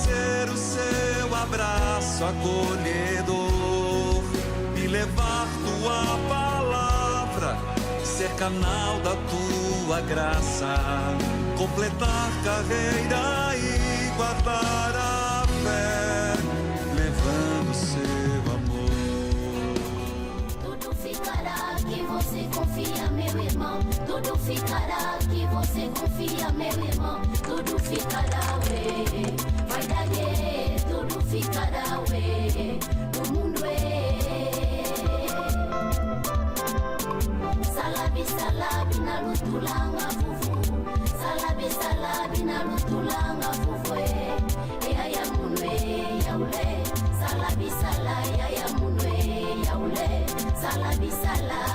ser o seu abraço acolhedor e levar tua palavra, ser canal da tua graça, completar carreira e guardar a fé, levando seu amor. Tudo ficará que você confia, meu irmão. Tudo ficará que você confia, meu irmão. Tudo ficará, ué. Vai dar guerra, tudo ficará, ué. O mundo Salabi, salabi na lutulanga fufu. Salabi, salabi na lutulanga fufu. Ya munwe ya ule. Salabi, salabi ya munwe ya ule. Salabi, salabi.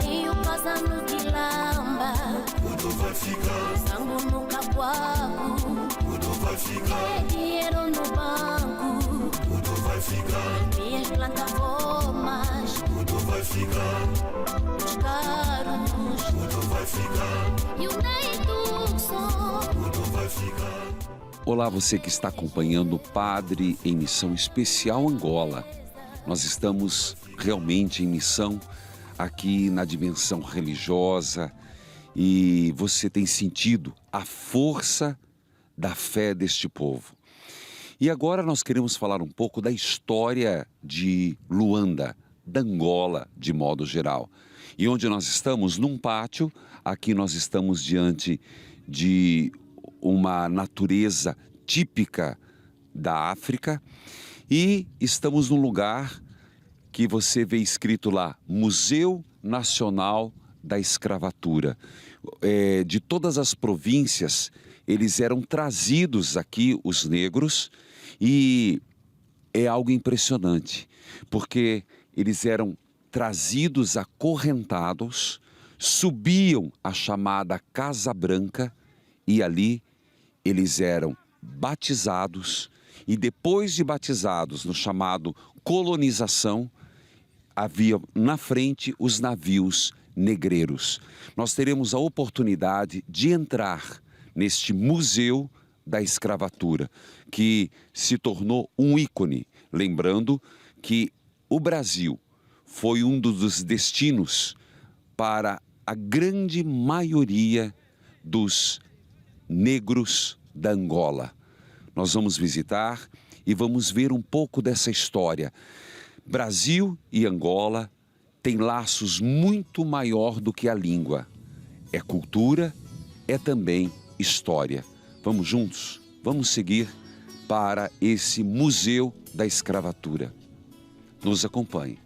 E o passando de lamba, Tudo vai ficar, sangue no capuaco, tudo vai ficar, dinheiro no banco, tudo vai ficar, minhas plataformas, tudo vai ficar, os caros, tudo vai ficar, e o Neituxon. tudo vai ficar. Olá, você que está acompanhando o Padre em Missão Especial Angola. Nós estamos realmente em missão aqui na dimensão religiosa e você tem sentido a força da fé deste povo. E agora nós queremos falar um pouco da história de Luanda, da Angola de modo geral. E onde nós estamos? Num pátio, aqui nós estamos diante de uma natureza típica da África e estamos num lugar que você vê escrito lá, Museu Nacional da Escravatura. De todas as províncias, eles eram trazidos aqui, os negros, e é algo impressionante, porque eles eram trazidos acorrentados, subiam a chamada Casa Branca e ali eles eram batizados e depois de batizados no chamado colonização, havia na frente os navios negreiros. Nós teremos a oportunidade de entrar neste museu da escravatura, que se tornou um ícone, lembrando que o Brasil foi um dos destinos para a grande maioria dos negros da Angola. Nós vamos visitar e vamos ver um pouco dessa história. Brasil e Angola têm laços muito maior do que a língua. É cultura, é também história. Vamos juntos? Vamos seguir para esse Museu da Escravatura. Nos acompanhe.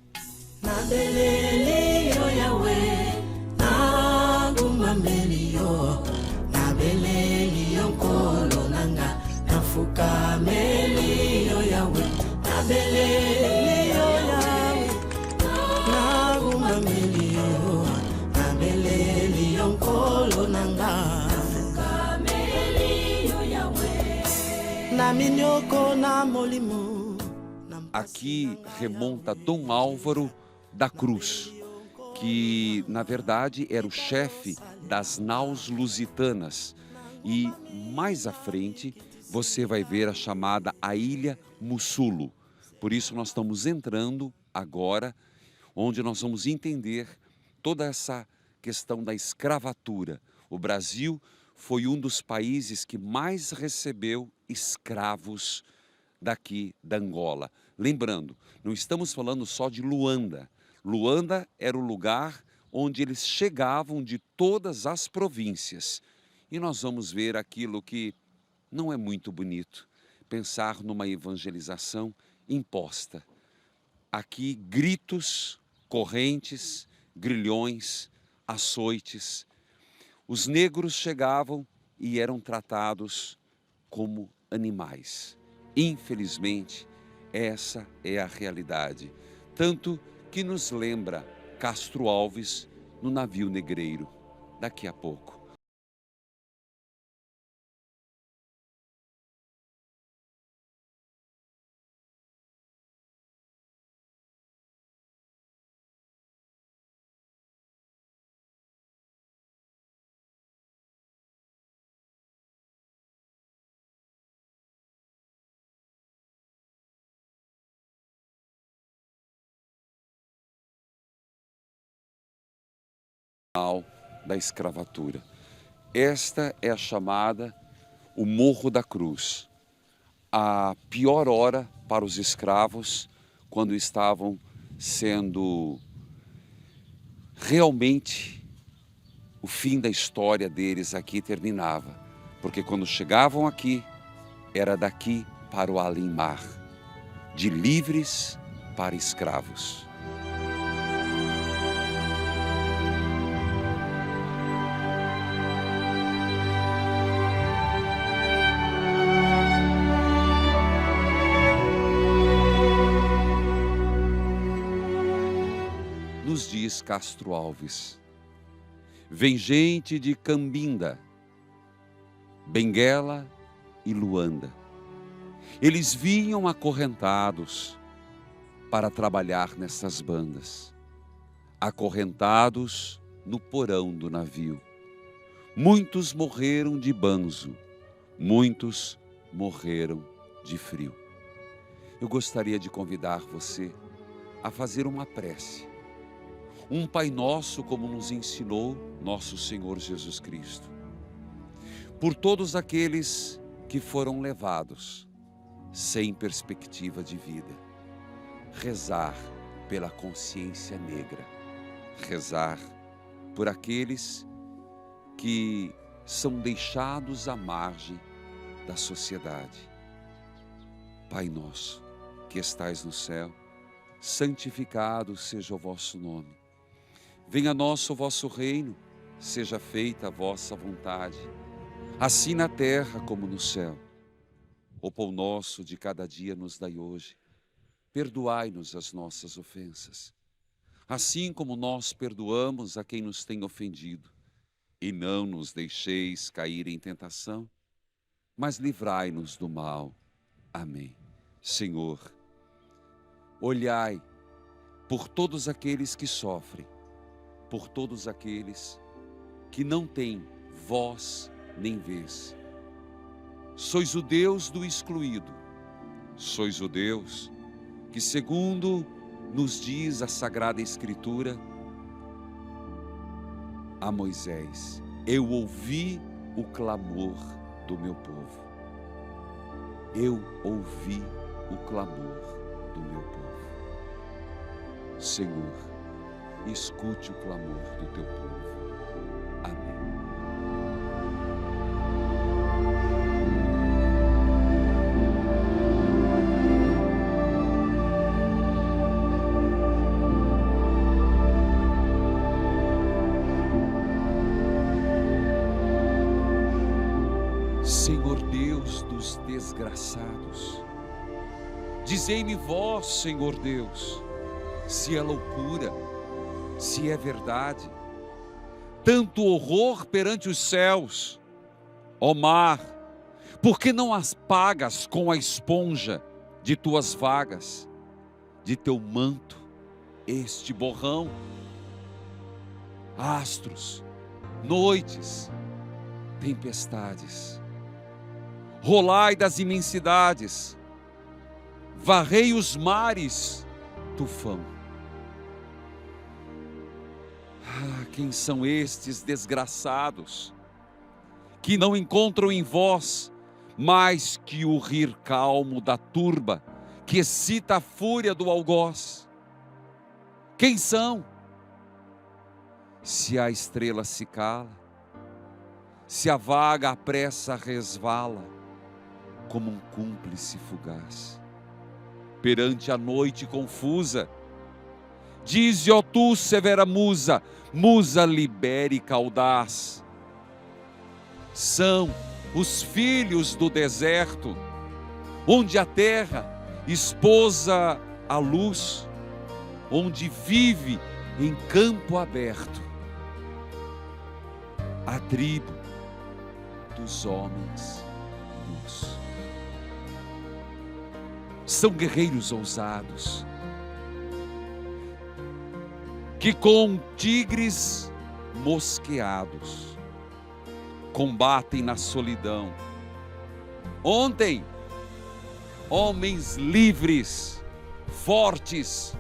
Aqui remonta Dom Álvaro da Cruz, que na verdade era o chefe das naus lusitanas. E mais à frente você vai ver a chamada a Ilha Mussulo. Por isso nós estamos entrando agora, onde nós vamos entender toda essa questão da escravatura. O Brasil foi um dos países que mais recebeu escravos daqui da Angola. Lembrando, não estamos falando só de Luanda. Luanda era o lugar onde eles chegavam de todas as províncias. E nós vamos ver aquilo que não é muito bonito, pensar numa evangelização imposta. Aqui gritos, correntes, grilhões, açoites. Os negros chegavam e eram tratados como animais. Infelizmente, essa é a realidade. Tanto que nos lembra Castro Alves no navio negreiro. Daqui a pouco. da escravatura. Esta é a chamada o Morro da Cruz, a pior hora para os escravos quando estavam sendo realmente o fim da história deles aqui terminava, porque quando chegavam aqui era daqui para o além-mar, de livres para escravos. Nos diz Castro Alves: vem gente de Cambinda, Benguela e Luanda. Eles vinham acorrentados para trabalhar nessas bandas, acorrentados no porão do navio. Muitos morreram de banzo, muitos morreram de frio. Eu gostaria de convidar você a fazer uma prece, um Pai Nosso como nos ensinou nosso Senhor Jesus Cristo, por todos aqueles que foram levados sem perspectiva de vida. Rezar pela consciência negra, rezar por aqueles que são deixados à margem da sociedade. Pai nosso, que estais no céu, santificado seja o vosso nome. Venha a nós o vosso reino, seja feita a vossa vontade, assim na terra como no céu. O pão nosso de cada dia nos dai hoje. Perdoai-nos as nossas ofensas, assim como nós perdoamos a quem nos tem ofendido. E não nos deixeis cair em tentação, mas livrai-nos do mal. Amém. Senhor, olhai por todos aqueles que sofrem, por todos aqueles que não têm voz nem vez. Sois o Deus do excluído, sois o Deus que, segundo nos diz a Sagrada Escritura, a Moisés: eu ouvi o clamor do meu povo. Eu ouvi o clamor do meu povo. Senhor, escute o clamor do teu povo. Amém. Senhor Deus dos desgraçados, dizei-me vós, Senhor Deus, se é loucura, se é verdade, tanto horror perante os céus, ó mar, por que não as pagas com a esponja de tuas vagas, de teu manto, este borrão? Astros, noites, tempestades, rolai das imensidades, varrei os mares, tufão. Ah, quem são estes desgraçados que não encontram em vós mais que o rir calmo da turba que excita a fúria do algoz? Quem são? Se a estrela se cala, se a vaga à pressa resvala, como um cúmplice fugaz, perante a noite confusa, dize, ó tu, severa musa, musa libérica audaz. São os filhos do deserto, onde a terra esposa a luz, onde vive em campo aberto a tribo dos homens nus. São guerreiros ousados, que com tigres mosqueados combatem na solidão. Ontem, homens livres, fortes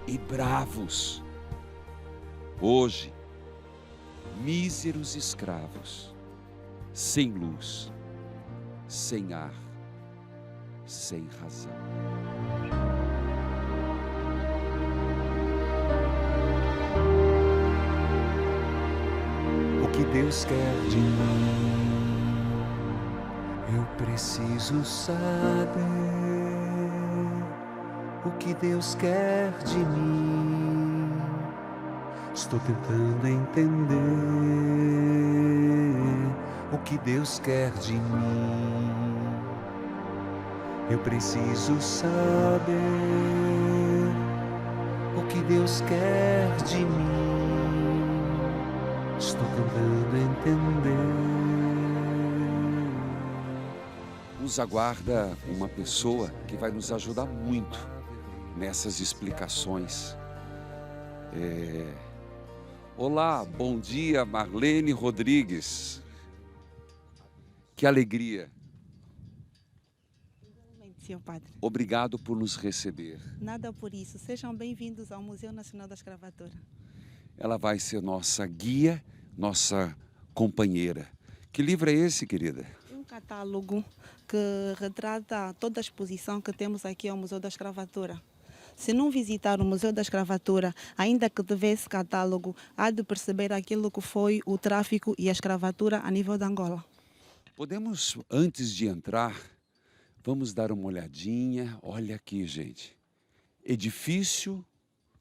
e bravos. Hoje, míseros escravos, sem luz, sem ar, sem razão. O que Deus quer de mim, eu preciso saber. O que Deus quer de mim, estou tentando entender. O que Deus quer de mim, eu preciso saber. O que Deus quer de mim, estou tentando entender. Nos aguarda uma pessoa que vai nos ajudar muito nessas explicações. Olá, bom dia, Marlene Rodrigues. Que alegria. Senhor Padre. Obrigado por nos receber. Nada por isso. Sejam bem-vindos ao Museu Nacional da Escravatura. Ela vai ser nossa guia, nossa companheira. Que livro é esse, querida? Um catálogo que retrata toda a exposição que temos aqui ao Museu da Escravatura. Se não visitar o Museu da Escravatura, ainda que vê esse catálogo, há de perceber aquilo que foi o tráfico e a escravatura a nível de Angola. Podemos, antes de entrar, vamos dar uma olhadinha. Olha aqui, gente. Edifício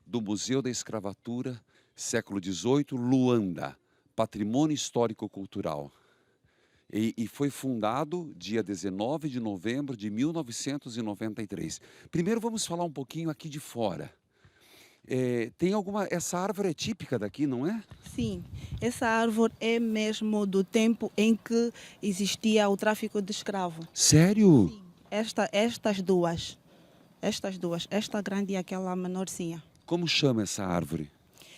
do Museu da Escravatura, século XVIII, Luanda, Patrimônio Histórico-Cultural. E foi fundado dia 19 de novembro de 1993. Primeiro vamos falar um pouquinho aqui de fora. Essa árvore é típica daqui, não é? Sim, essa árvore é mesmo do tempo em que existia o tráfico de escravo. Sério? Sim. Estas duas, esta grande e aquela menorzinha. Como chama essa árvore?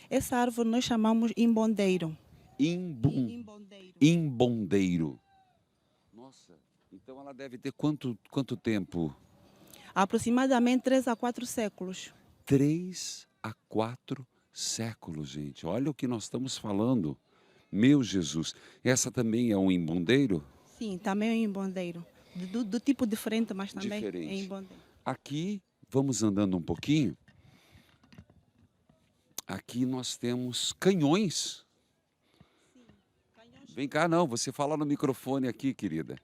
Essa árvore nós chamamos imbondeiro. Imbondeiro. Nossa, então ela deve ter quanto tempo? Aproximadamente 3 a 4 séculos. 3 a 4 séculos, gente. Olha o que nós estamos falando. Meu Jesus. Essa também é um imbondeiro? Sim, também é um imbondeiro. Do tipo diferente, mas também Diferente. é imbondeiro. Aqui, vamos andando um pouquinho. Aqui nós temos canhões. Vem cá, não, você fala no microfone aqui, querida.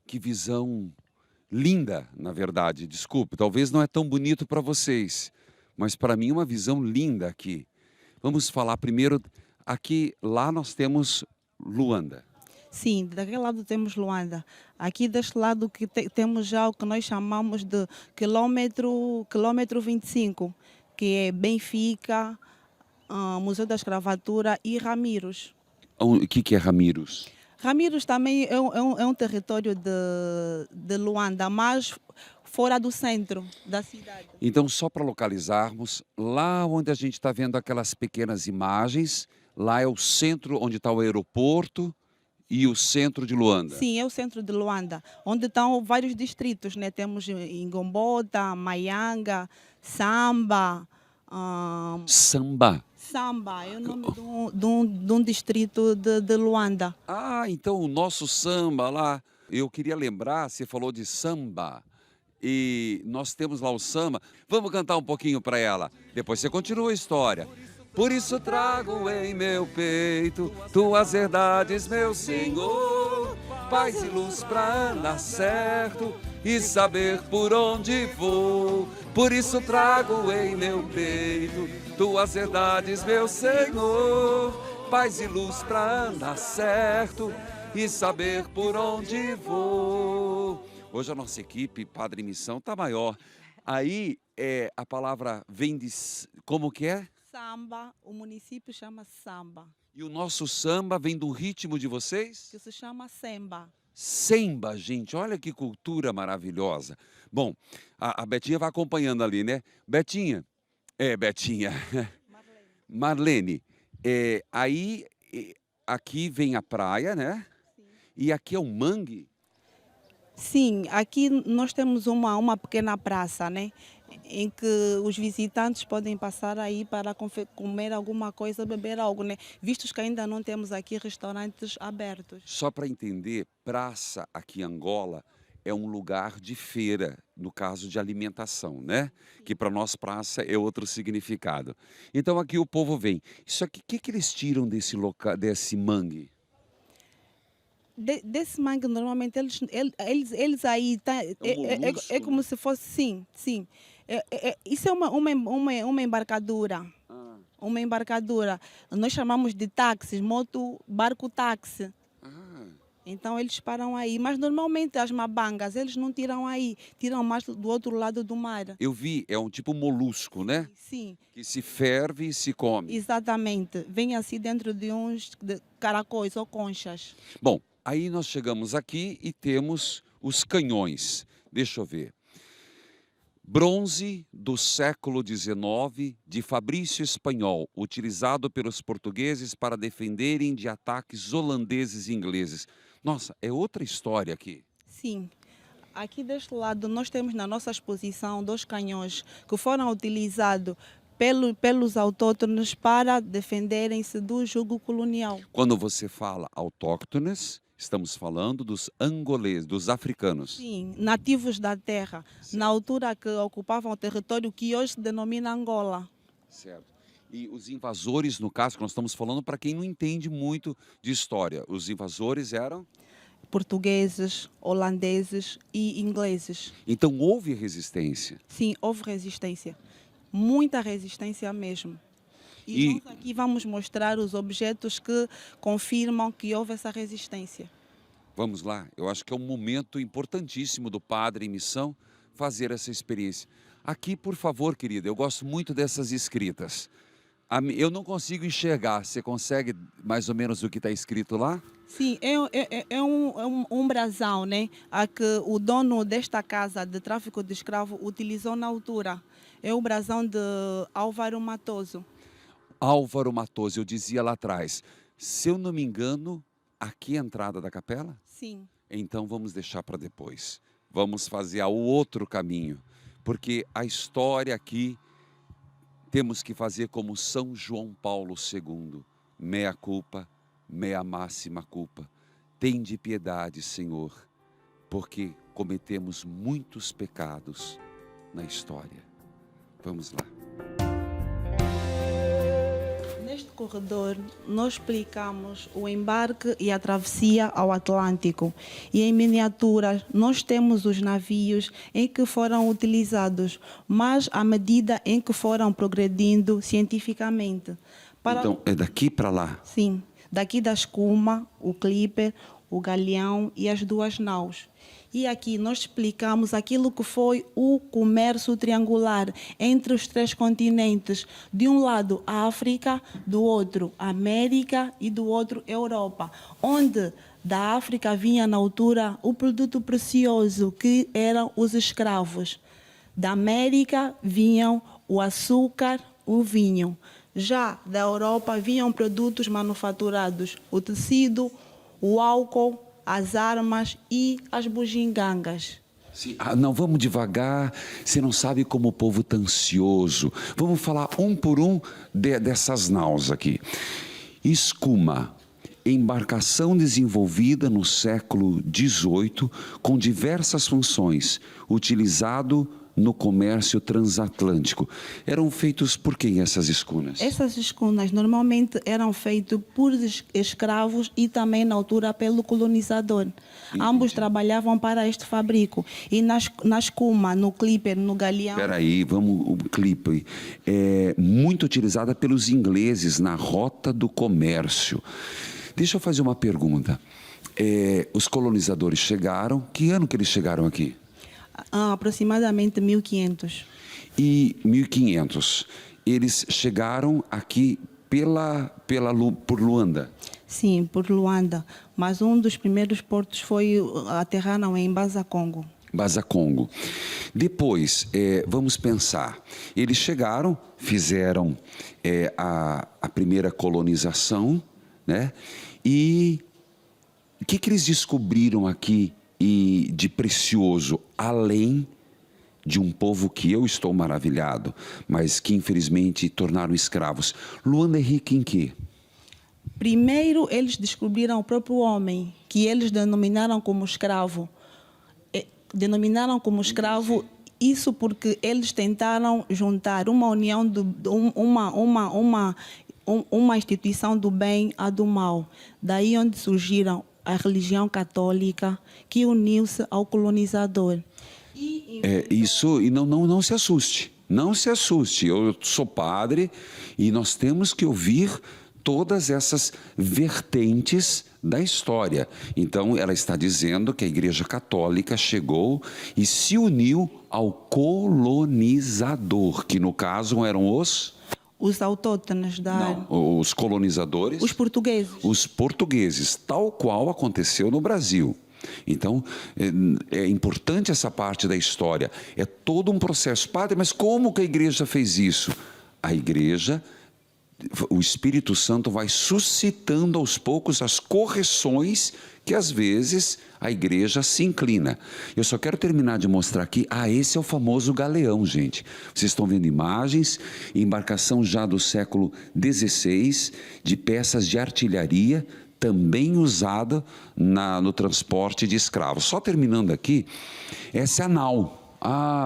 Que visão linda, na verdade. Desculpe, talvez não é tão bonito para vocês, mas para mim é uma visão linda aqui. Vamos falar primeiro, lá nós temos Luanda. Sim, daquele lado temos Luanda. Aqui deste lado que temos já o que nós chamamos de quilômetro 25, que é Benfica, Museu da Escravatura e Ramiros. O que é Ramiros? Ramiros também é um território de Luanda, mas fora do centro da cidade. Então, só para localizarmos, lá onde a gente está vendo aquelas pequenas imagens, lá é o centro onde está o aeroporto e o centro de Luanda. Sim, é o centro de Luanda, onde estão vários distritos, né? Temos Ingombota, Maianga, Samba. Samba? Samba é o nome de um distrito de Luanda. Ah, então o nosso samba lá, eu queria lembrar, você falou de samba, e nós temos lá o samba. Vamos cantar um pouquinho para ela, depois você continua a história. Por isso trago em meu peito tuas verdades, meu Senhor, paz e luz para andar certo e saber por onde vou. Por isso trago em meu peito tuas verdades, meu Senhor, paz e luz para andar certo e saber por onde vou. Hoje a nossa equipe, Padre Missão, está maior. Aí a palavra vem de... Como que é? Samba, o município chama Samba. E o nosso samba vem do ritmo de vocês? Que se chama Semba. Semba, gente, olha que cultura maravilhosa. Bom, a Betinha vai acompanhando ali, né? Betinha, Betinha, Marlene, aqui vem a praia, né? Sim. E aqui é um mangue? Sim, aqui nós temos uma pequena praça, né? em que os visitantes podem passar aí para comer alguma coisa, beber algo, né? Vistos que ainda não temos aqui restaurantes abertos. Só para entender, praça aqui em Angola é um lugar de feira, no caso de alimentação, né? Que para nós praça é outro significado. Então aqui o povo vem. Isso aqui, o que eles tiram desse local, desse mangue? Desse mangue, normalmente, eles aí... molusco, é como né? se fosse, sim. Isso é uma embarcadura. Uma embarcadura. Nós chamamos de táxis, barco-táxi. Então eles param aí. Mas normalmente as mabangas, eles não tiram aí. Tiram mais do outro lado do mar. Eu vi, é um tipo molusco, né? Sim, Que se ferve e se come. exatamente. Vem assim dentro de de caracóis ou conchas. Bom, aí nós chegamos aqui e temos os canhões. Deixa eu ver. Bronze do século XIX, de Fabrício Espanhol, utilizado pelos portugueses para defenderem de ataques holandeses e ingleses. Nossa, é outra história aqui. Sim. Aqui deste lado nós temos na nossa exposição 2 canhões que foram utilizados pelos autóctones para defenderem-se do jugo colonial. Quando você fala autóctones, estamos falando dos angoleses, dos africanos. Sim, nativos da terra, na altura que ocupavam o território que hoje se denomina Angola. Certo. E os invasores, no caso que nós estamos falando, para quem não entende muito de história, os invasores eram? Portugueses, holandeses e ingleses. Então houve resistência. Sim, houve resistência. Muita resistência mesmo. E nós aqui vamos mostrar os objetos que confirmam que houve essa resistência. Vamos lá, eu acho que é um momento importantíssimo do padre em missão fazer essa experiência. Aqui, por favor, querida, eu gosto muito dessas escritas. Eu não consigo enxergar, você consegue mais ou menos o que está escrito lá? Sim, é um brasão, né? A que o dono desta casa de tráfico de escravo utilizou na altura. É o brasão de Álvaro Matoso. Álvaro Matoso, eu dizia lá atrás. Se eu não me engano, aqui é a entrada da capela? Sim. Então vamos deixar para depois. Vamos fazer o outro caminho. Porque a história aqui temos que fazer como São João Paulo II. Mea culpa, mea máxima culpa. Tende piedade, Senhor, porque cometemos muitos pecados na história. Vamos lá. Neste corredor, nós explicamos o embarque e a travessia ao Atlântico. E em miniatura, nós temos os navios em que foram utilizados, mas à medida em que foram progredindo cientificamente. Então, é daqui para lá? Sim, daqui da escuma, o clipper, o galeão e as 2 naus. E aqui nós explicamos aquilo que foi o comércio triangular entre os 3 continentes. De um lado, a África, do outro, a América e do outro, a Europa. Onde da África vinha, na altura, o produto precioso, que eram os escravos. Da América vinham o açúcar, o vinho. Já da Europa vinham produtos manufaturados, o tecido, o álcool, as armas e as bugigangas. Sim. Não, vamos devagar, você não sabe como o povo está ansioso. Vamos falar um por um dessas naus aqui. Escuma, embarcação desenvolvida no século XVIII com diversas funções, utilizado no comércio transatlântico. Eram feitos por quem essas escunas? Essas escunas normalmente eram feitas por escravos e também na altura pelo colonizador. Entendi. Ambos trabalhavam para este fabrico. E na escuma, no clipper, no galeão... Espera aí, vamos, o clipper é muito utilizada pelos ingleses na rota do comércio. Deixa eu fazer uma pergunta. Os colonizadores chegaram, que ano que eles chegaram aqui? Aproximadamente 1500. E 1500. Eles chegaram aqui por Luanda? Sim, por Luanda. Mas um dos primeiros portos aterraram em Baza-Congo. Baza-Congo. Depois, vamos pensar. Eles chegaram, fizeram a primeira colonização, né? E o que eles descobriram aqui de precioso, além de um povo que eu estou maravilhado, mas que infelizmente tornaram escravos. Luanda é rica em quê? Primeiro, eles descobriram o próprio homem, que eles denominaram como escravo. Denominaram como escravo, isso porque eles tentaram juntar uma união, uma instituição do bem à do mal. Daí onde surgiram a religião católica, que uniu-se ao colonizador. Isso, e não se assuste, não se assuste. Eu sou padre e nós temos que ouvir todas essas vertentes da história. Então, ela está dizendo que a Igreja Católica chegou e se uniu ao colonizador, que no caso eram os autóctones da área. Não, os colonizadores. Os portugueses. Os portugueses, tal qual aconteceu no Brasil. Então, é importante essa parte da história. É todo um processo. Padre, mas como que a igreja fez isso? A igreja, o Espírito Santo vai suscitando aos poucos as correções que às vezes a igreja se inclina. Eu só quero terminar de mostrar aqui, esse é o famoso galeão, gente. Vocês estão vendo imagens, embarcação já do século XVI, de peças de artilharia, também usada no transporte de escravos. Só terminando aqui, essa é a nau.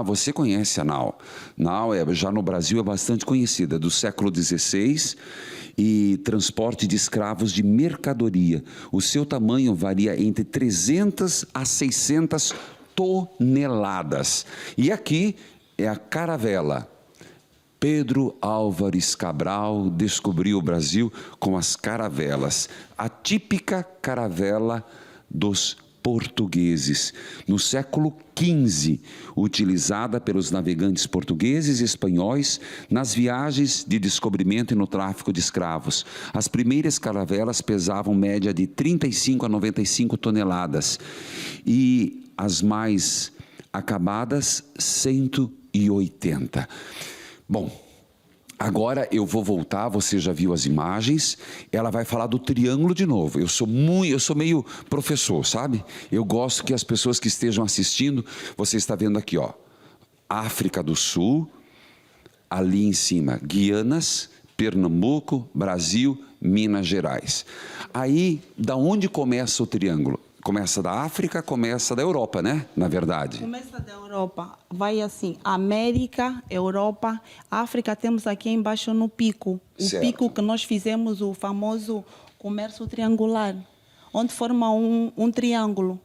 Você conhece a nau. Nau, já no Brasil, é bastante conhecida, do século XVI, e transporte de escravos de mercadoria. O seu tamanho varia entre 300 a 600 toneladas. E aqui é a caravela. Pedro Álvares Cabral descobriu o Brasil com as caravelas, a típica caravela dos portugueses, no século XV, utilizada pelos navegantes portugueses e espanhóis nas viagens de descobrimento e no tráfico de escravos. As primeiras caravelas pesavam média de 35 a 95 toneladas e as mais acabadas 180. Bom, agora eu vou voltar, você já viu as imagens, ela vai falar do triângulo de novo. Eu sou meio professor, sabe? Eu gosto que as pessoas que estejam assistindo, você está vendo aqui, África do Sul, ali em cima, Guianas, Pernambuco, Brasil, Minas Gerais. Aí, da onde começa o triângulo? Começa da África, começa da Europa, né? Na verdade. Começa da Europa, vai assim, América, Europa, África, temos aqui embaixo no pico. O Certo. pico que nós fizemos, o famoso comércio triangular, onde forma um triângulo.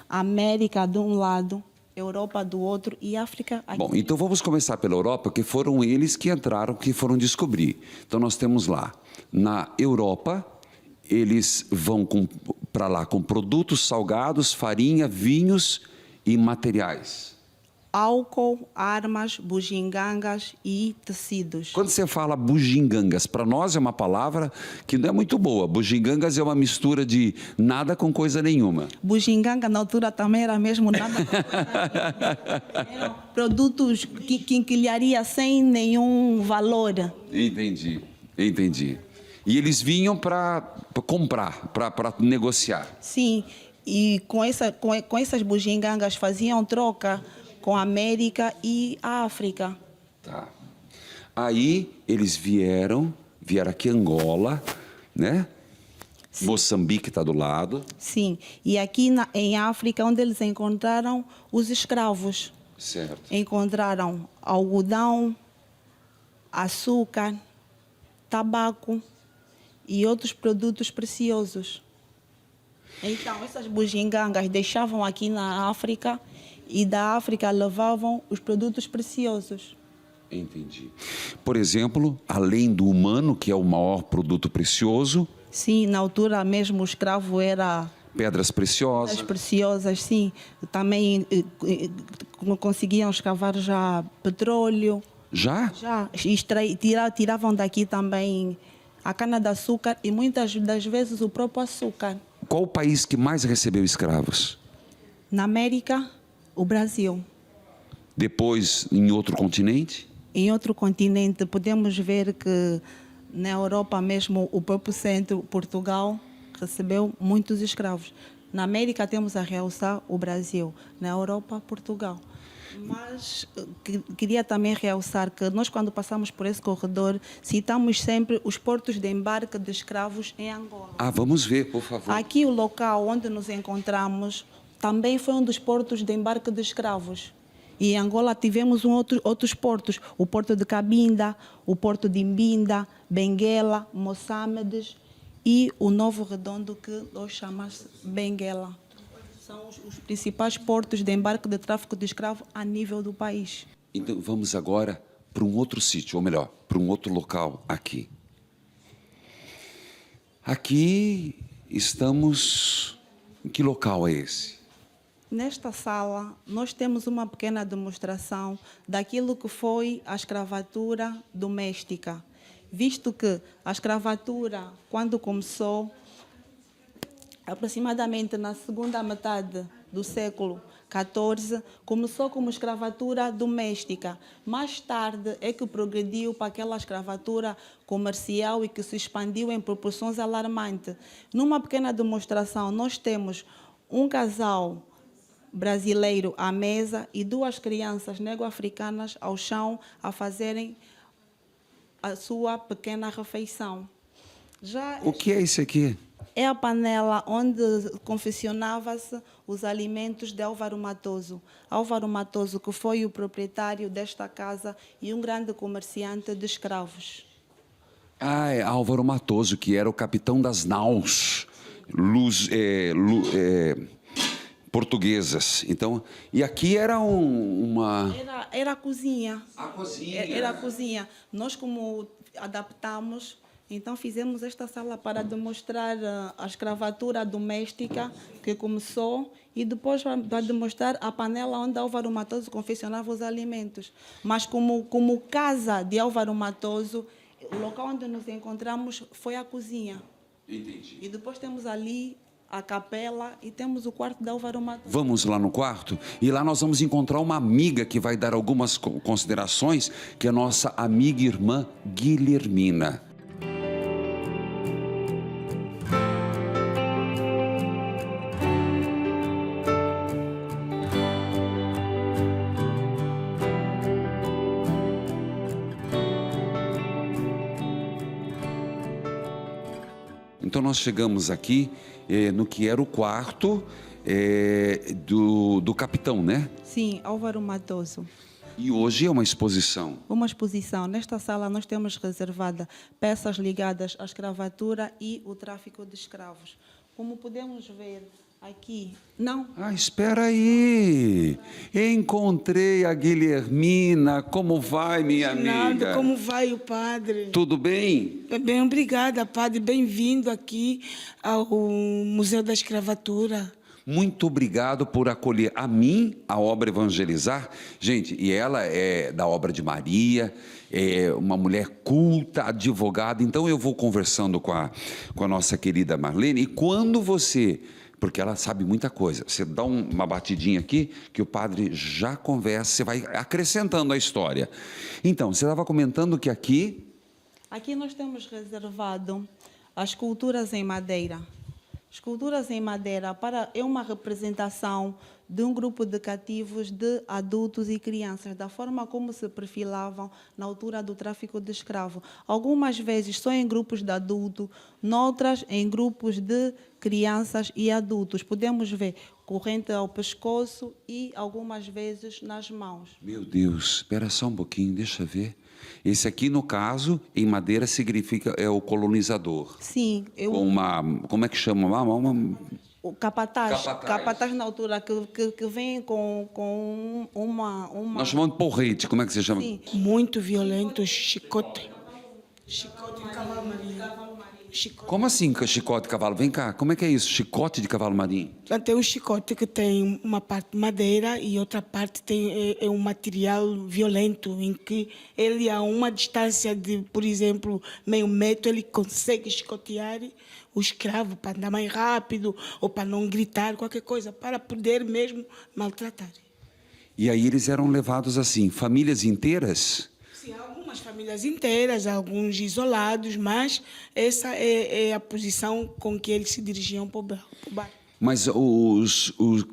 América de um lado, Europa do outro e África aqui. Bom, então vamos começar pela Europa, que foram eles que entraram, que foram descobrir. Então nós temos lá, na Europa, eles vão para lá com produtos salgados, farinha, vinhos e materiais. Álcool, armas, bugigangas e tecidos. Quando você fala bugigangas, para nós é uma palavra que não é muito boa. Bugigangas é uma mistura de nada com coisa nenhuma. Bugiganga na altura também era mesmo nada. Eram produtos que quinquilharia sem nenhum valor. Entendi. E eles vinham para comprar, para negociar. Sim, e com essas bugigangas faziam troca com a América e a África. Tá. Aí eles vieram aqui Angola, né? Sim. Moçambique está do lado. Sim, e aqui em África, onde eles encontraram os escravos. Certo. Encontraram algodão, açúcar, tabaco e outros produtos preciosos. Então, essas bugigangas deixavam aqui na África e da África levavam os produtos preciosos. Entendi. Por exemplo, além do humano, que é o maior produto precioso... Sim, na altura mesmo o escravo era... Pedras preciosas. Pedras preciosas, sim. Também conseguiam escavar já petróleo. Já? Já. Tiravam daqui também a cana-de-açúcar e muitas das vezes o próprio açúcar. Qual o país que mais recebeu escravos? Na América, o Brasil. Depois, em outro continente? Em outro continente, podemos ver que na Europa mesmo, o próprio centro, Portugal, recebeu muitos escravos. Na América temos a realçar o Brasil, na Europa, Portugal. Mas queria também realçar que nós, quando passamos por esse corredor, citamos sempre os portos de embarque de escravos em Angola. Ah, vamos ver, por favor. Aqui o local onde nos encontramos também foi um dos portos de embarque de escravos. E em Angola tivemos outros portos, o porto de Cabinda, o porto de Imbinda, Benguela, Moçambique e o Novo Redondo, que hoje chama-se Benguela. São os principais portos de embarque de tráfico de escravos a nível do país. Então vamos agora para um outro sítio, ou melhor, para um outro local aqui. Aqui estamos... Em que local é esse? Nesta sala, nós temos uma pequena demonstração daquilo que foi a escravatura doméstica, visto que a escravatura, quando começou, aproximadamente na segunda metade do século XIV, começou como escravatura doméstica. Mais tarde é que progrediu para aquela escravatura comercial e que se expandiu em proporções alarmantes. Numa pequena demonstração, nós temos um casal brasileiro à mesa e duas crianças nego-africanas ao chão a fazerem a sua pequena refeição. O que é isso aqui? É a panela onde confeccionava-se os alimentos de Álvaro Matoso. Álvaro Matoso, que foi o proprietário desta casa e um grande comerciante de escravos. Ah, é Álvaro Matoso, que era o capitão das naus portuguesas. Então, e aqui era uma... Era a cozinha. A cozinha. Era a cozinha. Nós, como adaptamos... Então, fizemos esta sala para demonstrar a escravatura doméstica que começou e depois para demonstrar a panela onde Álvaro Matoso confeccionava os alimentos. Mas como casa de Álvaro Matoso, o local onde nos encontramos foi a cozinha. Entendi. E depois temos ali a capela e temos o quarto de Álvaro Matoso. Vamos lá no quarto e lá nós vamos encontrar uma amiga que vai dar algumas considerações, que é a nossa amiga e irmã Guilhermina. Então nós chegamos aqui no que era o quarto do capitão, né? Sim, Álvaro Matoso. E hoje é uma exposição. Uma exposição. Nesta sala nós temos reservada peças ligadas à escravatura e o tráfico de escravos. Como podemos ver aqui, não? Ah, espera aí. Encontrei a Guilhermina. Como vai, minha amiga? Nada, como vai o padre? Tudo bem? Bem, obrigada, padre. Bem-vindo aqui ao Museu da Escravatura. Muito obrigado por acolher a mim, a obra Evangelizar. Gente, e ela é da obra de Maria, é uma mulher culta, advogada. Então eu vou conversando com a nossa querida Marlene. E quando você... Porque ela sabe muita coisa. Você dá uma batidinha aqui, que o padre já conversa, você vai acrescentando a história. Então, você estava comentando que aqui... Aqui nós temos reservado as esculturas em madeira. Esculturas em madeira é uma representação de um grupo de cativos, de adultos e crianças, da forma como se perfilavam na altura do tráfico de escravo. Algumas vezes só em grupos de adultos, noutras em grupos de crianças e adultos. Podemos ver corrente ao pescoço e algumas vezes nas mãos. Meu Deus, espera só um pouquinho, deixa eu ver. Esse aqui, no caso, em madeira, significa o colonizador. Sim. Como é que chama? O capataz. Capataz na altura, que vem com uma... Nós chamamos de porrete, como é que você chama? Sim. Muito violento, chicote. Chicote de cavalo marinho. Chicote. Como assim, chicote de cavalo? Vem cá, como é que é isso? Chicote de cavalo marinho? Lá tem um chicote que tem uma parte de madeira e outra parte é um material violento, em que ele, a uma distância de, por exemplo, meio metro, ele consegue chicotear o escravo para andar mais rápido ou para não gritar, qualquer coisa, para poder mesmo maltratar. E aí eles eram levados assim, famílias inteiras? Sim, algumas famílias inteiras, alguns isolados, mas essa é a posição com que eles se dirigiam para o bar. Mas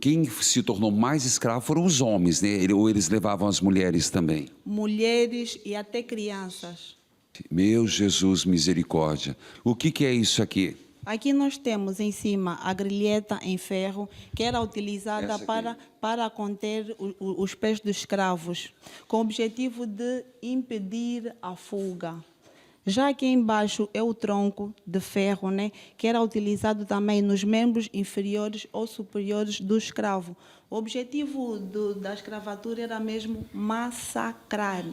quem se tornou mais escravo foram os homens, né? Ou eles levavam as mulheres também? Mulheres e até crianças. Meu Jesus, misericórdia. O que é isso aqui? Aqui nós temos em cima a grilheta em ferro, que era utilizada para conter os pés dos escravos, com o objetivo de impedir a fuga. Já aqui embaixo é o tronco de ferro, né, que era utilizado também nos membros inferiores ou superiores do escravo. O objetivo da escravatura era mesmo massacrar,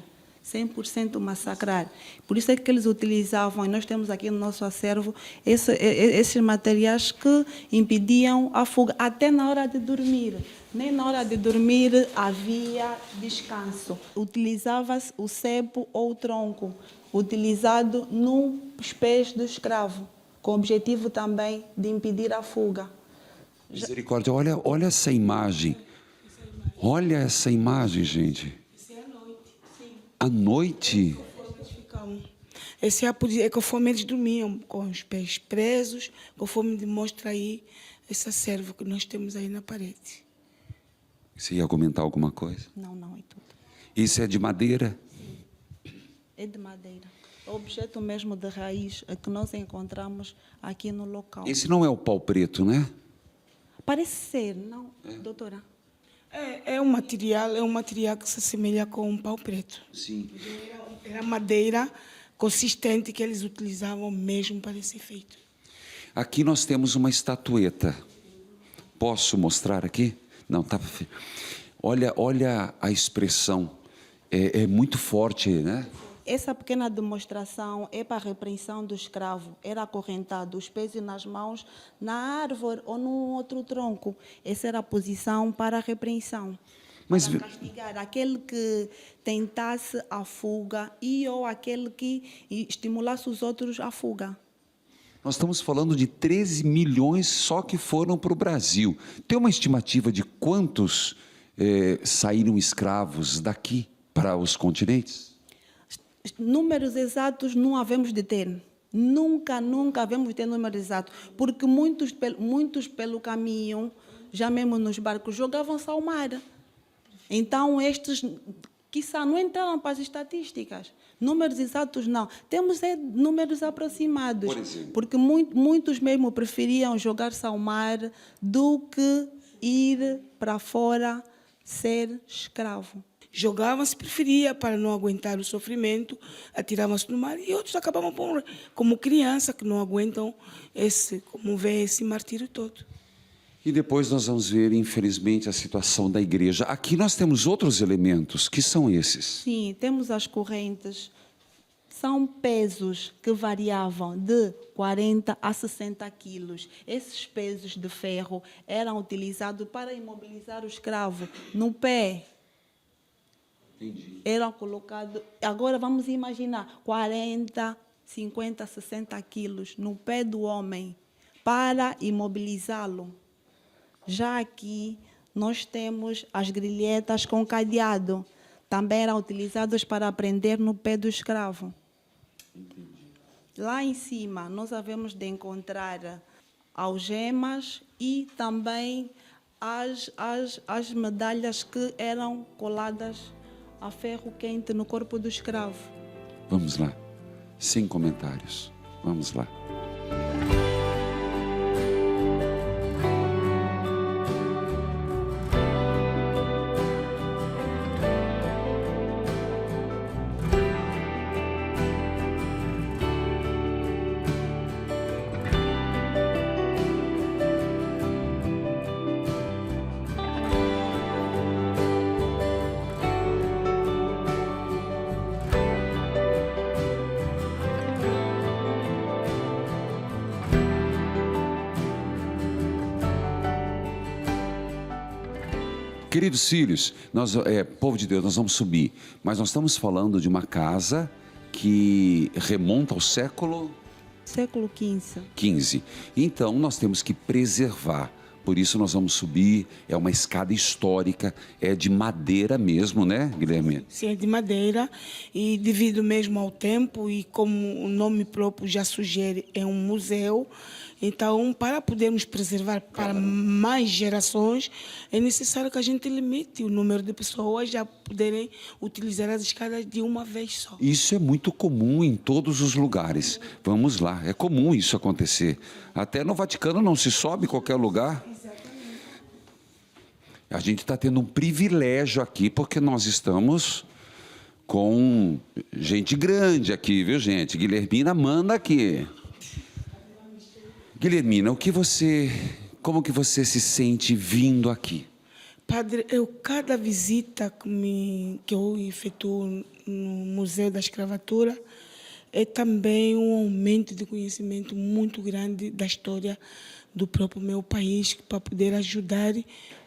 100% massacrar. Por isso é que eles utilizavam, e nós temos aqui no nosso acervo, esses materiais que impediam a fuga, até na hora de dormir. Nem na hora de dormir havia descanso. Utilizava-se o cepo ou o tronco, utilizado nos pés do escravo, com o objetivo também de impedir a fuga. Misericórdia, olha essa imagem. Olha essa imagem, gente. À noite? Esse é conforme eles dormiam, com os pés presos, conforme demonstra aí esse acervo que nós temos aí na parede. Você ia comentar alguma coisa? Não, é tudo. Isso é de madeira? É de madeira. O objeto mesmo de raiz é que nós encontramos aqui no local. Esse não é o pau preto, né? Parece ser, não, doutora? É um material que se assemelha com um pau preto. Sim. Era madeira consistente que eles utilizavam mesmo para esse efeito. Aqui nós temos uma estatueta. Posso mostrar aqui? Não, tá. Olha a expressão. É muito forte, né? Essa pequena demonstração é para a repreensão do escravo. Era acorrentado os pés e nas mãos na árvore ou num outro tronco. Essa era a posição para a repreensão. Mas para castigar aquele que tentasse a fuga ou aquele que estimulasse os outros à fuga. nós estamos falando de 13 milhões só que foram para o Brasil. Tem uma estimativa de quantos saíram escravos daqui para os continentes? Números exatos não havemos de ter. Nunca havemos de ter números exatos. Porque muitos pelo caminho, já mesmo nos barcos, jogavam-se ao mar. Então, estes, quiçá, não entraram para as estatísticas. Números exatos, não. Temos números aproximados. Por exemplo? Porque muitos mesmo preferiam jogar-se ao mar do que ir para fora ser escravo. Jogavam-se, preferia, para não aguentar o sofrimento, atiravam-se no mar, e outros acabavam como criança, que não aguentam como vê esse martírio todo. E depois nós vamos ver, infelizmente, a situação da igreja. Aqui nós temos outros elementos, que são esses? Sim, temos as correntes. São pesos que variavam de 40 a 60 quilos. Esses pesos de ferro eram utilizados para imobilizar o escravo no pé. Eram colocados. Agora vamos imaginar 40, 50, 60 quilos no pé do homem para imobilizá-lo. Já aqui nós temos as grilhetas com cadeado. Também eram utilizadas para prender no pé do escravo. Lá em cima nós havemos de encontrar algemas e também as medalhas que eram coladas a ferro quente no corpo do escravo. Vamos lá, sem comentários. Vamos lá. Queridos filhos, povo de Deus, nós vamos subir, mas nós estamos falando de uma casa que remonta ao século XV. Então, nós temos que preservar. Por isso, nós vamos subir. É uma escada histórica, é de madeira mesmo, né, Guilherme? Sim, é de madeira e devido mesmo ao tempo e como o nome próprio já sugere, é um museu. Então, para podermos preservar para mais gerações, é necessário que a gente limite o número de pessoas a poderem utilizar as escadas de uma vez só. Isso é muito comum em todos os lugares. Vamos lá, é comum isso acontecer. Até no Vaticano não se sobe em qualquer lugar. A gente está tendo um privilégio aqui, porque nós estamos com gente grande aqui, viu, gente? Guilhermina manda aqui. Guilhermina, como que você se sente vindo aqui? Padre, cada visita que eu efetuo no Museu da Escravatura é também um aumento de conhecimento muito grande da história do próprio meu país, para poder ajudar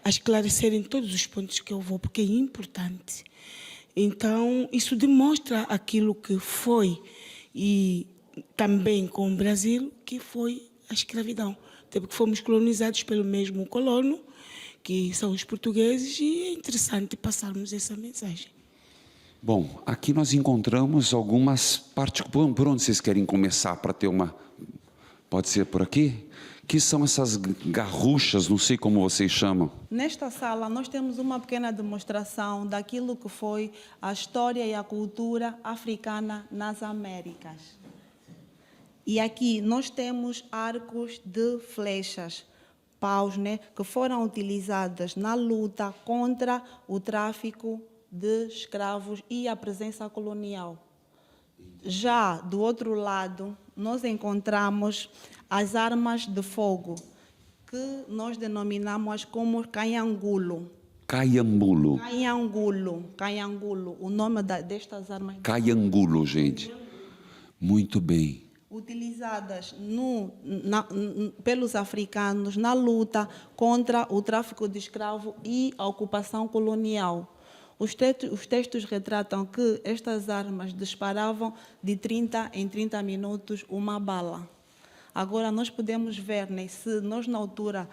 a esclarecer em todos os pontos que eu vou, porque é importante. Então, isso demonstra aquilo que foi, e também com o Brasil, que foi a escravidão. Até porque fomos colonizados pelo mesmo colono, que são os portugueses, e é interessante passarmos essa mensagem. Bom, aqui nós encontramos algumas partes. Por onde vocês querem começar para ter uma... Pode ser por aqui? Que são essas garruchas, não sei como vocês chamam. Nesta sala, nós temos uma pequena demonstração daquilo que foi a história e a cultura africana nas Américas. E aqui nós temos arcos de flechas, paus, né, que foram utilizadas na luta contra o tráfico de escravos e a presença colonial. Já do outro lado, nós encontramos as armas de fogo, que nós denominamos como canhangulo. Caiambulo. Canhangulo, o nome destas armas. Caiangulo, gente. Muito bem. Utilizadas pelos africanos na luta contra o tráfico de escravos e a ocupação colonial. Os textos retratam que estas armas disparavam de 30 em 30 minutos uma bala. Agora, nós podemos ver, né, se nós na altura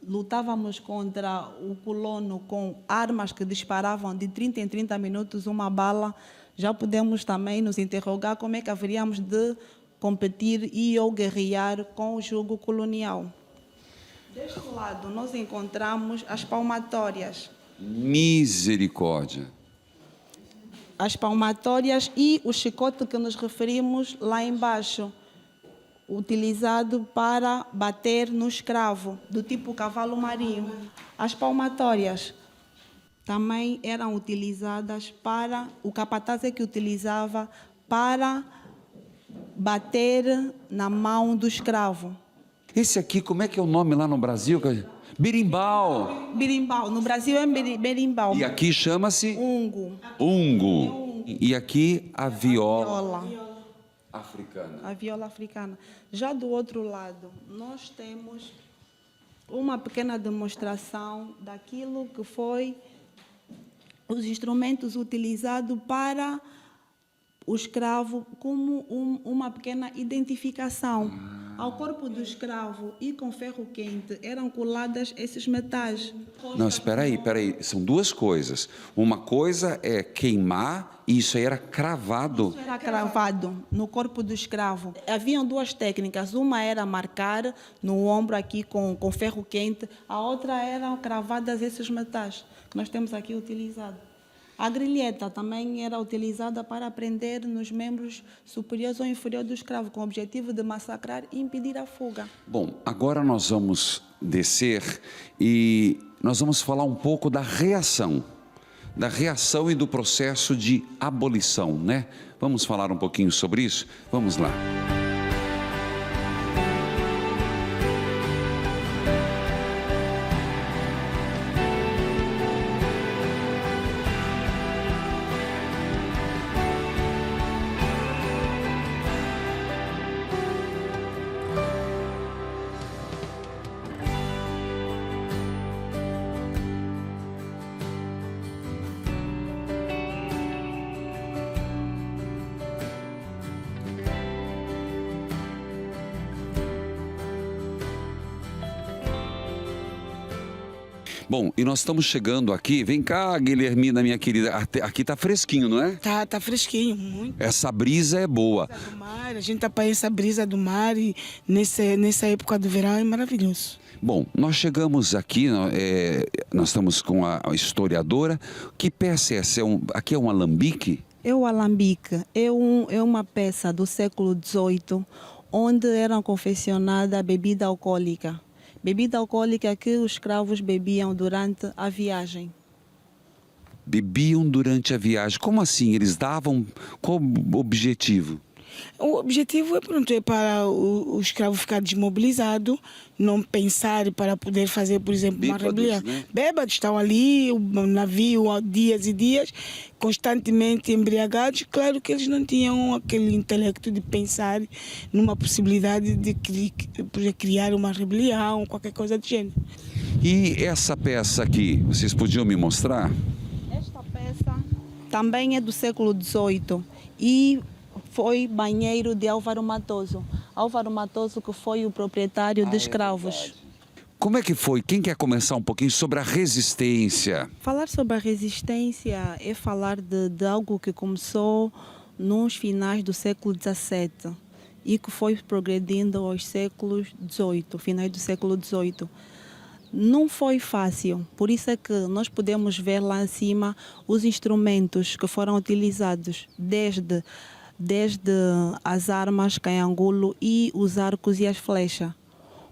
lutávamos contra o colono com armas que disparavam de 30 em 30 minutos uma bala, já podemos também nos interrogar como é que haveríamos de competir e ou guerrear com o jugo colonial. Deste lado, nós encontramos as palmatórias. Misericórdia. As palmatórias e o chicote que nos referimos lá embaixo, utilizado para bater no escravo, do tipo cavalo marinho. As palmatórias também eram utilizadas para... O capataz é que utilizava para bater na mão do escravo. Esse aqui, como é que é o nome lá no Brasil? Berimbau. Berimbau. No Brasil é berimbau. E aqui chama-se? Ungo. Ungo. E aqui a viola africana. A viola africana. Já do outro lado, nós temos uma pequena demonstração daquilo que foi os instrumentos utilizados para o escravo como uma pequena identificação. Ao corpo do escravo e com ferro quente eram coladas esses metais. Não, espera aí. São duas coisas. Uma coisa é queimar, e isso aí era cravado. Isso era cravado no corpo do escravo. Haviam duas técnicas. Uma era marcar no ombro aqui com ferro quente. A outra eram cravadas esses metais que nós temos aqui utilizado. A grilheta também era utilizada para prender nos membros superiores ou inferiores do escravo, com o objetivo de massacrar e impedir a fuga. Bom, agora nós vamos descer e nós vamos falar um pouco da reação e do processo de abolição, né? Vamos falar um pouquinho sobre isso? Vamos lá. Bom, e nós estamos chegando aqui. Vem cá, Guilhermina, minha querida. Aqui tá fresquinho, não é? Tá fresquinho, muito. Essa brisa é boa. Do mar, a gente apanha essa brisa do mar e nessa época do verão é maravilhoso. Bom, nós chegamos aqui, nós estamos com a historiadora. Que peça é essa? Aqui é um alambique? É o alambique, é uma peça do século XVIII, onde era confeccionada a bebida alcoólica. Bebida alcoólica que os escravos bebiam durante a viagem. Bebiam durante a viagem. Como assim? Eles davam... Qual o objetivo? O objetivo é para o escravo ficar desmobilizado, não pensar para poder fazer, por exemplo, uma rebelião. Né? Bêbados estão ali, o navio há dias e dias, constantemente embriagados. Claro que eles não tinham aquele intelecto de pensar numa possibilidade de criar uma rebelião, qualquer coisa do gênero. E essa peça aqui, vocês podiam me mostrar? Esta peça também é do século XVIII e foi banheiro de Álvaro Matoso. Álvaro Matoso, que foi o proprietário de escravos. Como é que foi? Quem quer começar um pouquinho sobre a resistência? Falar sobre a resistência é falar de algo que começou nos finais do século XVII e que foi progredindo aos séculos XVIII, finais do século XVIII. Não foi fácil, por isso é que nós podemos ver lá em cima os instrumentos que foram utilizados desde as armas, canhangulo e os arcos e as flechas.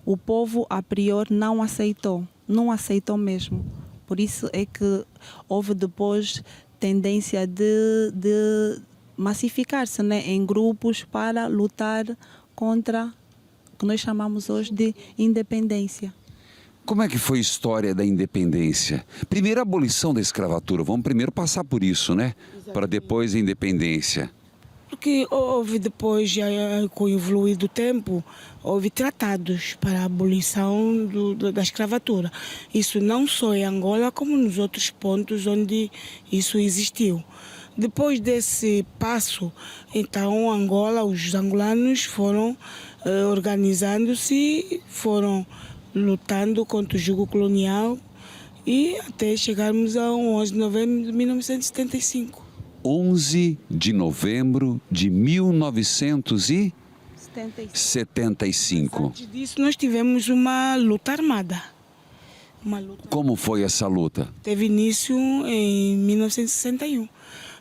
O povo, a priori, não aceitou mesmo. Por isso é que houve depois tendência de massificar-se, né, em grupos para lutar contra o que nós chamamos hoje de independência. Como é que foi a história da independência? Primeiro a abolição da escravatura, vamos primeiro passar por isso, né? Para depois a independência. Porque houve depois, com o evoluir do tempo, houve tratados para a abolição da escravatura. Isso não só em Angola, como nos outros pontos onde isso existiu. Depois desse passo, então, Angola, os angolanos foram organizando-se, foram lutando contra o jugo colonial e até chegarmos ao 11 de novembro de 1975. 11 de novembro de 1975. Antes disso, nós tivemos uma luta armada. Como foi essa luta? Teve início em 1961.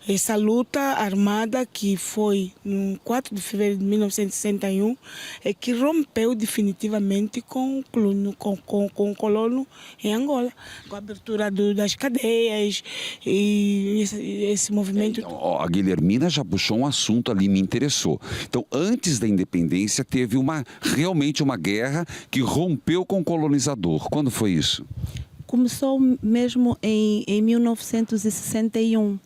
Essa luta armada, que foi no 4 de fevereiro de 1961, é que rompeu definitivamente com o colono em Angola, com a abertura das cadeias e esse movimento. Então, a Guilhermina já puxou um assunto ali, me interessou. Então, antes da independência, teve realmente uma guerra que rompeu com o colonizador. Quando foi isso? Começou mesmo em 1961.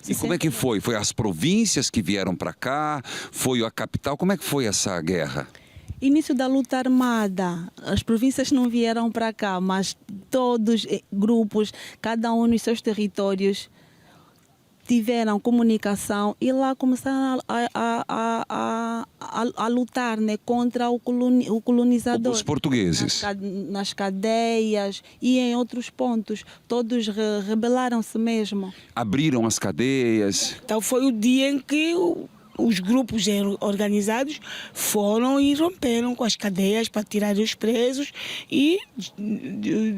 E como é que foi? Foi as províncias que vieram para cá? Foi a capital? Como é que foi essa guerra? Início da luta armada. As províncias não vieram para cá, mas todos grupos, cada um nos seus territórios, tiveram comunicação e lá começaram a lutar, né, contra o colonizador. Os portugueses. Nas cadeias e em outros pontos. Todos rebelaram-se mesmo. Abriram as cadeias. Então foi o dia em que os grupos organizados foram e romperam com as cadeias para tirar os presos e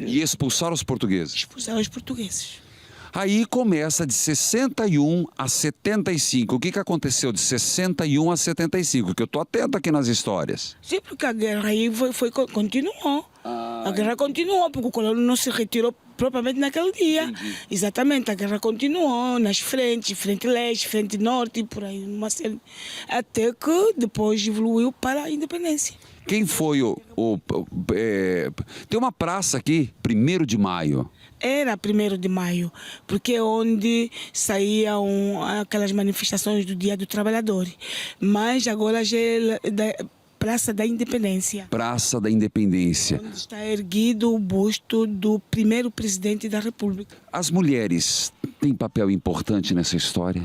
expulsaram os portugueses. Expulsaram os portugueses. Aí começa de 61 a 75. O que aconteceu de 61 a 75? Que eu estou atento aqui nas histórias. Sim, porque a guerra aí continuou. A guerra continuou, porque o colono não se retirou propriamente naquele dia. Entendi. Exatamente, a guerra continuou nas frentes, frente leste, frente norte, por aí, até que depois evoluiu para a independência. Quem foi tem uma praça aqui, 1º de maio. Era 1º de maio, porque é onde saíam aquelas manifestações do Dia do Trabalhador. Mas agora já é Praça da Independência. Praça da Independência. Onde está erguido o busto do primeiro presidente da República. As mulheres têm papel importante nessa história?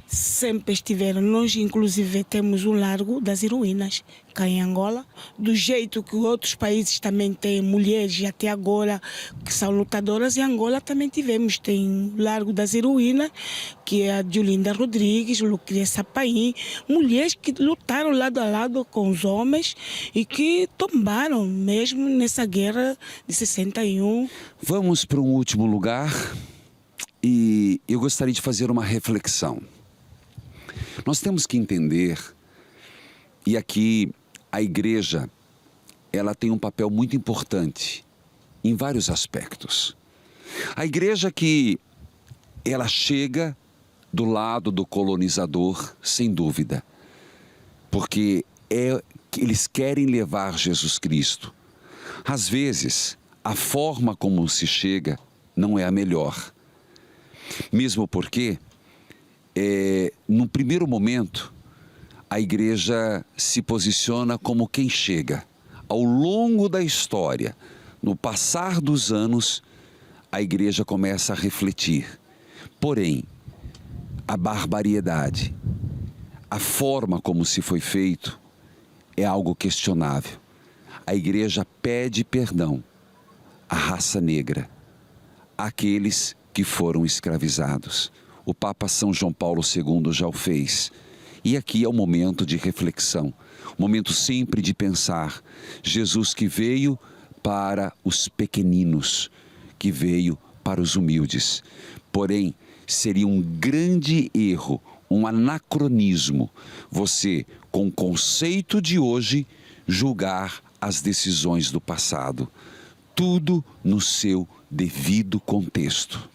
sempre estiveram. Nós, inclusive, temos um largo das heroínas cá em Angola, do jeito que outros países também têm mulheres até agora que são lutadoras. Em Angola também tivemos, tem o Largo das Heroínas, que é a Diolinda Rodrigues, Lucrecia Paim, mulheres que lutaram lado a lado com os homens e que tombaram mesmo nessa guerra de 61. Vamos para um último lugar e eu gostaria de fazer uma reflexão. Nós temos que entender, e aqui a igreja, ela tem um papel muito importante em vários aspectos. A igreja que ela chega do lado do colonizador, sem dúvida, porque eles querem levar Jesus Cristo. Às vezes, a forma como se chega não é a melhor, mesmo porque no primeiro momento, a igreja se posiciona como quem chega. Ao longo da história, no passar dos anos, a igreja começa a refletir. Porém, a barbaridade, a forma como se foi feito, é algo questionável. A igreja pede perdão à raça negra, àqueles que foram escravizados. O Papa São João Paulo II já o fez. E aqui é o momento de reflexão, o momento sempre de pensar. Jesus que veio para os pequeninos, que veio para os humildes. Porém, seria um grande erro, um anacronismo, você, com o conceito de hoje, julgar as decisões do passado. Tudo no seu devido contexto.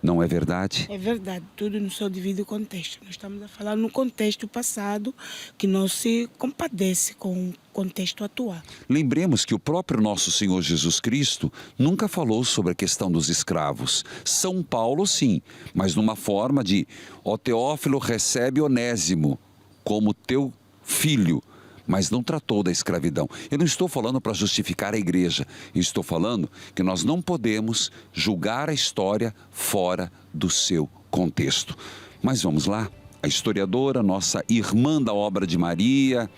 Não é verdade? É verdade, tudo no seu devido contexto. Nós estamos a falar no contexto passado, que não se compadece com o contexto atual. Lembremos que o próprio nosso Senhor Jesus Cristo nunca falou sobre a questão dos escravos. São Paulo, sim, mas numa forma de: ó Teófilo, recebe Onésimo como teu filho, mas não tratou da escravidão. Eu não estou falando para justificar a igreja, eu estou falando que nós não podemos julgar a história fora do seu contexto. Mas vamos lá, a historiadora, nossa irmã da obra de Maria,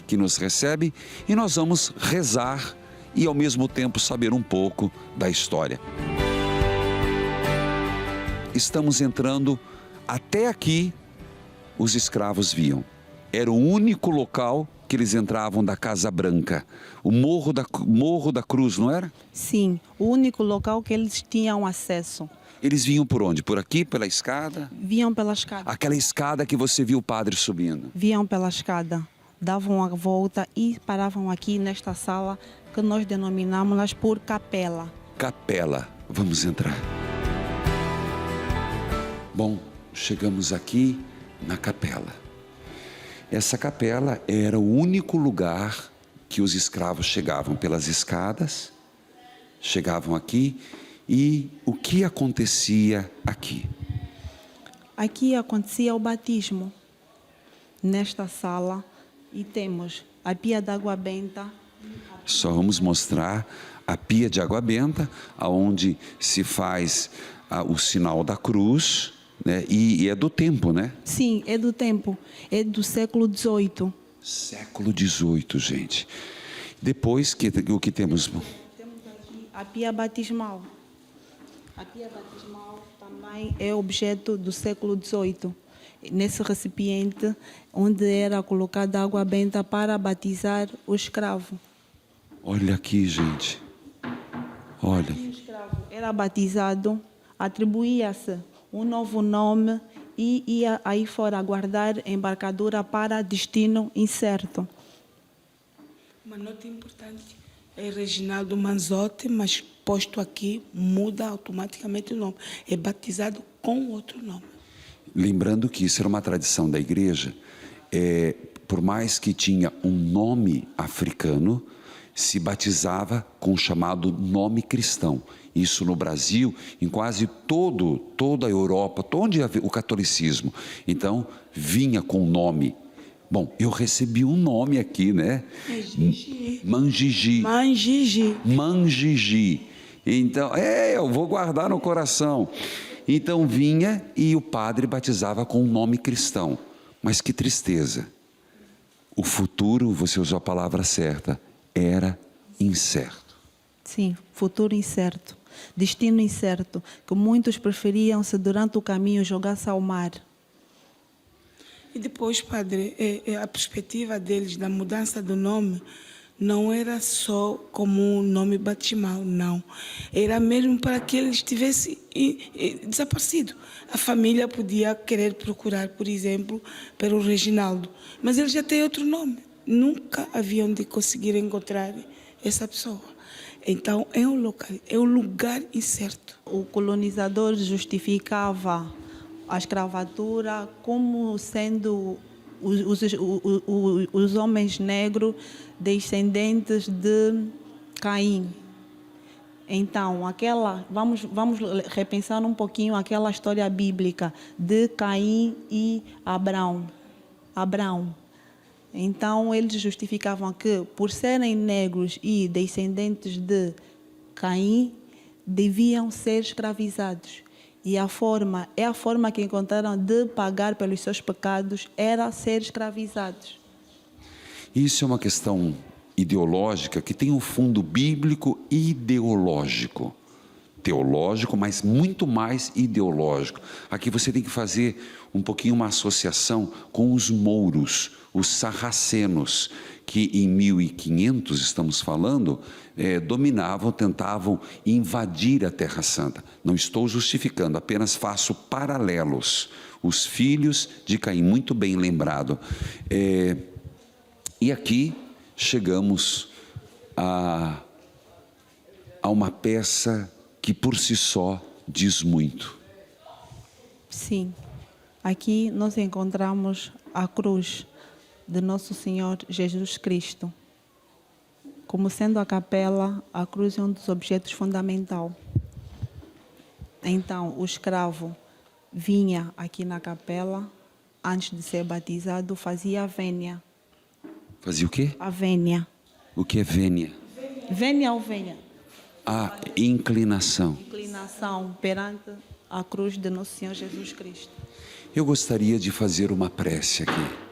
que nos recebe, e nós vamos rezar e ao mesmo tempo saber um pouco da história. Estamos entrando, até aqui os escravos viam. Era o único local que eles entravam da Casa Branca, o Morro da Cruz, não era? Sim, o único local que eles tinham acesso. Eles vinham por onde? Por aqui, pela escada? Vinham pela escada. Aquela escada que você viu o padre subindo? Vinham pela escada, davam a volta e paravam aqui nesta sala que nós denominamos por capela. Capela. Vamos entrar. Bom, chegamos aqui na capela. Essa capela era o único lugar que os escravos chegavam pelas escadas, chegavam aqui. E o que acontecia aqui? Aqui acontecia o batismo, nesta sala, e temos a pia de água benta. Só vamos mostrar a pia de água benta, onde se faz o sinal da cruz, né? E é do tempo, né? Sim, é do tempo, é do século XVIII. Século XVIII, gente. Depois, o que temos? Temos aqui a pia batismal. A pia batismal também é objeto do século XVIII. Nesse recipiente onde era colocada água benta para batizar o escravo. Olha aqui, gente. Olha. O escravo era batizado, atribuía-se um novo nome e ia aí fora aguardar embarcadura para destino incerto. Uma nota importante é Reginaldo Manzotti, mas posto aqui muda automaticamente o nome. É batizado com outro nome. Lembrando que isso era uma tradição da igreja, por mais que tinha um nome africano, se batizava com o chamado nome cristão. Isso no Brasil, em quase toda a Europa, onde havia o catolicismo. Então, vinha com o nome. Bom, eu recebi um nome aqui, né? Mangigi. Mangigi. Mangigi. Então, eu vou guardar no coração. Então vinha e o padre batizava com um nome cristão. Mas que tristeza. O futuro, você usou a palavra certa, era incerto. Sim, futuro incerto, destino incerto, que muitos preferiam se durante o caminho jogasse ao mar. E depois, padre, a perspectiva deles da mudança do nome não era só como um nome batismal, não. Era mesmo para que ele estivesse desaparecido. A família podia querer procurar, por exemplo, pelo Reginaldo, mas ele já tem outro nome. Nunca haviam de conseguir encontrar essa pessoa. Então, é um lugar incerto. O colonizador justificava a escravatura como sendo os homens negros descendentes de Caim. Então, vamos repensar um pouquinho aquela história bíblica de Caim e Abraão. Então, eles justificavam que, por serem negros e descendentes de Caim, deviam ser escravizados. E a forma que encontraram de pagar pelos seus pecados era ser escravizados. Isso é uma questão ideológica que tem um fundo bíblico e ideológico. Teológico, mas muito mais ideológico. Aqui você tem que fazer um pouquinho uma associação com os mouros, os sarracenos, que em 1500, estamos falando, dominavam, tentavam invadir a Terra Santa. Não estou justificando, apenas faço paralelos. Os filhos de Caim, muito bem lembrado. E aqui chegamos a uma peça que por si só diz muito. Sim, aqui nós encontramos a cruz de Nosso Senhor Jesus Cristo. Como sendo a capela, a cruz é um dos objetos fundamentais. Então, o escravo vinha aqui na capela, antes de ser batizado, fazia a vénia. Fazia o quê? A vénia. O que é vénia? Vénia ou vénia? A inclinação. Inclinação perante a cruz de Nosso Senhor Jesus Cristo. Eu gostaria de fazer uma prece aqui.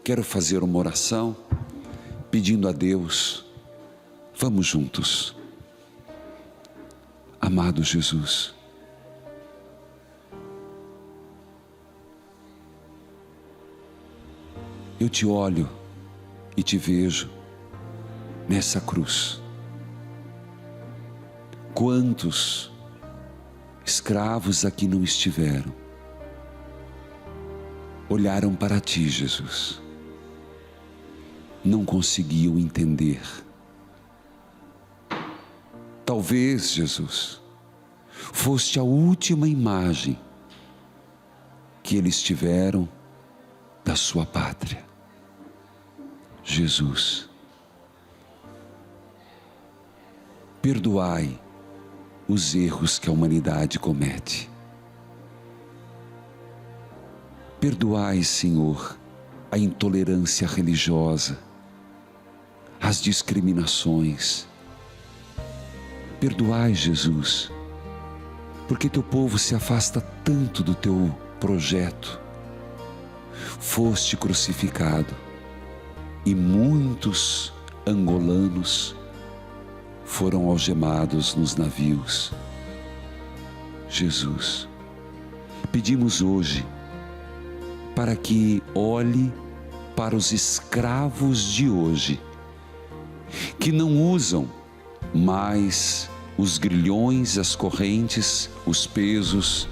Quero fazer uma oração pedindo a Deus. Vamos juntos. Amado Jesus, eu te olho e te vejo nessa cruz. Quantos escravos aqui não estiveram? Olharam para ti, Jesus. Não conseguiam entender. Talvez, Jesus, foste a última imagem que eles tiveram da sua pátria. Jesus, perdoai os erros que a humanidade comete. Perdoai, Senhor, a intolerância religiosa, as discriminações. Perdoai, Jesus, porque teu povo se afasta tanto do teu projeto. Foste crucificado e muitos angolanos foram algemados nos navios. Jesus, pedimos hoje para que olhe para os escravos de hoje, que não usam mais os grilhões, as correntes, os pesos,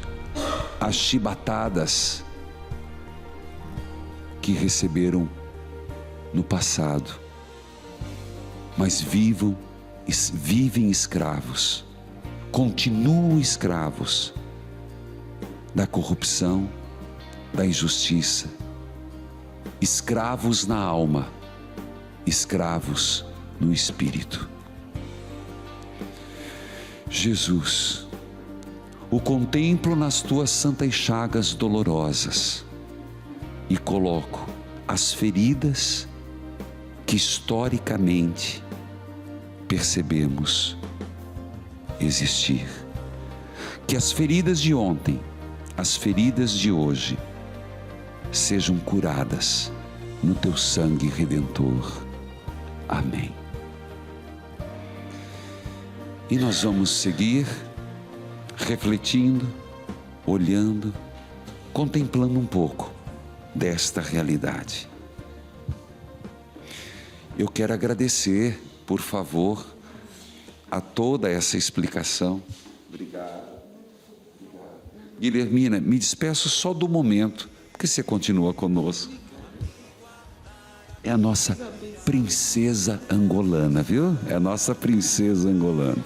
as chibatadas que receberam no passado, mas vivem escravos, continuam escravos da corrupção, da injustiça, escravos na alma, escravos no espírito. Jesus, o contemplo nas tuas santas chagas dolorosas e coloco as feridas que historicamente percebemos existir. Que as feridas de ontem, as feridas de hoje, sejam curadas no teu sangue redentor. Amém. E nós vamos seguir refletindo, olhando, contemplando um pouco desta realidade. Eu quero agradecer, por favor, a toda essa explicação. Obrigado. Guilhermina, me despeço só do momento, porque você continua conosco. É a nossa princesa angolana, viu? É a nossa princesa angolana.